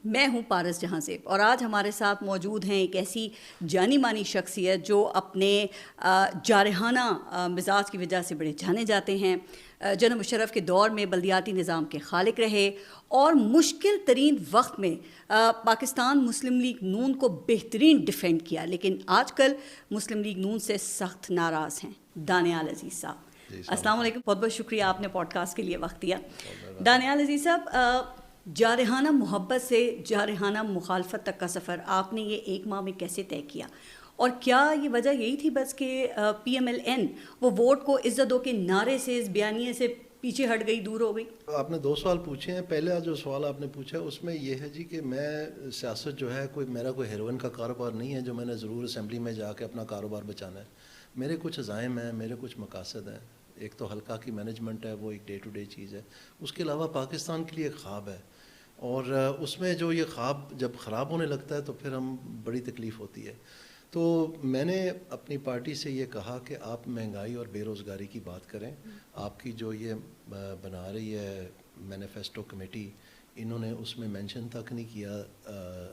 میں ہوں پارس جہاں سے، اور آج ہمارے ساتھ موجود ہیں ایک ایسی جانی مانی شخصیت جو اپنے جارحانہ مزاج کی وجہ سے بڑے جانے جاتے ہیں. جنرل مشرف کے دور میں بلدیاتی نظام کے خالق رہے اور مشکل ترین وقت میں پاکستان مسلم لیگ نون کو بہترین ڈیفینڈ کیا، لیکن آج کل مسلم لیگ نون سے سخت ناراض ہیں. دانیال عزیز صاحب، السلام علیکم. بہت بہت شکریہ آپ نے پوڈ کاسٹ کے لیے وقت دیا. دانیال عزیز صاحب، جارحانہ محبت سے جارحانہ مخالفت تک کا سفر آپ نے یہ 1 ماہ میں کیسے طے کیا، اور کیا یہ وجہ یہی تھی بس کہ پی ایم ایل این وہ ووٹ کو عزت دو کے نعرے سے، اس بیانیے سے پیچھے ہٹ گئی، دور ہو گئی؟ آپ نے 2 سوال پوچھے ہیں. پہلا جو سوال آپ نے پوچھا اس میں یہ ہے جی کہ میں سیاست جو ہے میرا کوئی ہیروئن کا کاروبار نہیں ہے جو میں نے ضرور اسمبلی میں جا کے اپنا کاروبار بچانا ہے. میرے کچھ عزائم ہیں، میرے کچھ مقاصد ہیں. ایک تو حلقہ کی مینجمنٹ ہے، وہ ایک ڈے ٹو ڈے چیز ہے. اس کے علاوہ پاکستان کے لیے ایک خواب ہے، اور اس میں جو یہ خواب جب خراب ہونے لگتا ہے تو پھر ہم بڑی تکلیف ہوتی ہے. تو میں نے اپنی پارٹی سے یہ کہا کہ آپ مہنگائی اور بے روزگاری کی بات کریں. آپ کی جو یہ بنا رہی ہے مینیفیسٹو کمیٹی، انہوں نے اس میں مینشن تک نہیں کیا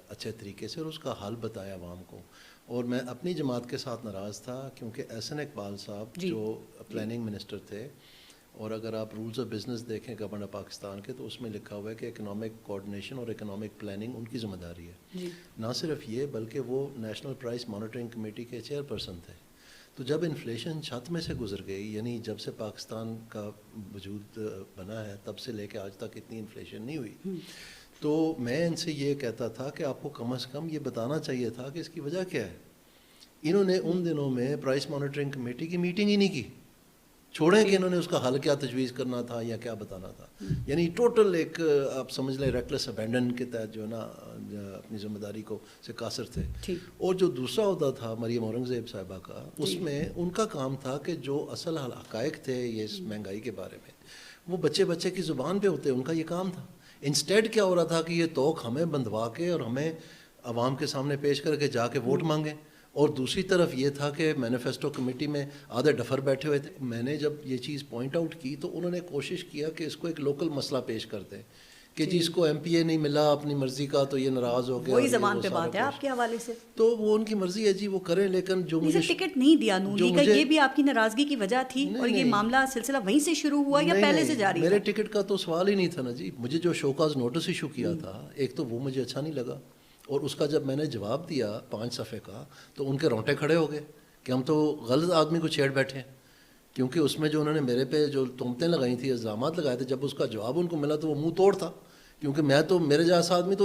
اچھے طریقے سے، اور اس کا حل بتایا عوام کو. اور میں اپنی جماعت کے ساتھ ناراض تھا کیونکہ احسن اقبال صاحب جو پلاننگ منسٹر تھے، اور اگر آپ رولز آف بزنس دیکھیں گورنر پاکستان کے تو اس میں لکھا ہوا ہے کہ اکنامک کوآرڈینیشن اور اکنامک پلاننگ ان کی ذمہ داری ہے. نہ صرف یہ بلکہ وہ نیشنل پرائس مانیٹرنگ کمیٹی کے چیئرپرسن تھے. تو جب انفلیشن چھت میں سے گزر گئی، یعنی جب سے پاکستان کا وجود بنا ہے تب سے لے کے آج تک اتنی انفلیشن نہیں ہوئی، تو میں ان سے یہ کہتا تھا کہ آپ کو کم از کم یہ بتانا چاہیے تھا کہ اس کی وجہ کیا ہے. انہوں نے ان دنوں میں پرائس مانیٹرنگ کمیٹی کی میٹنگ ہی نہیں کی. چھوڑیں کہ انہوں نے اس کا حل کیا تجویز کرنا تھا یا کیا بتانا تھا. یعنی ٹوٹل ایک آپ سمجھ لیں ریکلیس ابینڈن کے تحت جو ہے نا اپنی ذمہ داری کو سے قاصر تھے. اور جو دوسرا عہدہ تھا مریم اورنگزیب صاحبہ کا، اس میں ان کا کام تھا کہ جو اصل حقائق تھے یہ اس مہنگائی کے بارے میں وہ بچے کی زبان پہ ہوتے، ان کا یہ کام تھا. انسٹیڈ کیا ہو رہا تھا کہ یہ توق ہمیں بندھوا کے اور ہمیں عوام کے سامنے پیش کر کے جا کے ووٹ مانگیں. اور دوسری طرف یہ تھا کہ مینیفیسٹو کمیٹی میں آدھے ڈفر بیٹھے ہوئے تھے. میں نے جب یہ چیز پوائنٹ آؤٹ کی تو انہوں نے کوشش کیا کہ اس کو ایک لوکل مسئلہ پیش کر دیں کہ جس کو ایم پی اے نہیں ملا اپنی مرضی کا تو یہ ناراض ہو گیا. وہی زبان پہ بات ہے آپ کے حوالے سے، تو وہ ان کی مرضی ہے جی، وہ کریں. لیکن جو مجھے ٹکٹ نہیں دیا نون لیگ کا، یہ بھی آپ کی ناراضگی کی وجہ تھی؟ اور یہ معاملہ سلسلہ وہیں سے شروع ہوا یا پہلے سے جاری؟ میرے ٹکٹ کا تو سوال ہی نہیں تھا نا جی. مجھے جو شوکاز نوٹس ایشو کیا تھا، ایک تو وہ مجھے اچھا نہیں لگا، اور اس کا جب میں نے جواب دیا 5 صفحے کا تو ان کے رونٹے کھڑے ہو گئے کہ ہم تو غلط آدمی کو چھیڑ بیٹھے ہیں. کیونکہ اس میں جو انہوں نے میرے پہ جو تہمتیں لگائی تھیں، الزامات لگائے تھے، جب اس کا جواب ان کو ملا تو وہ منہ توڑ تھا. کیونکہ میں تو میرے جیسا آدمی تو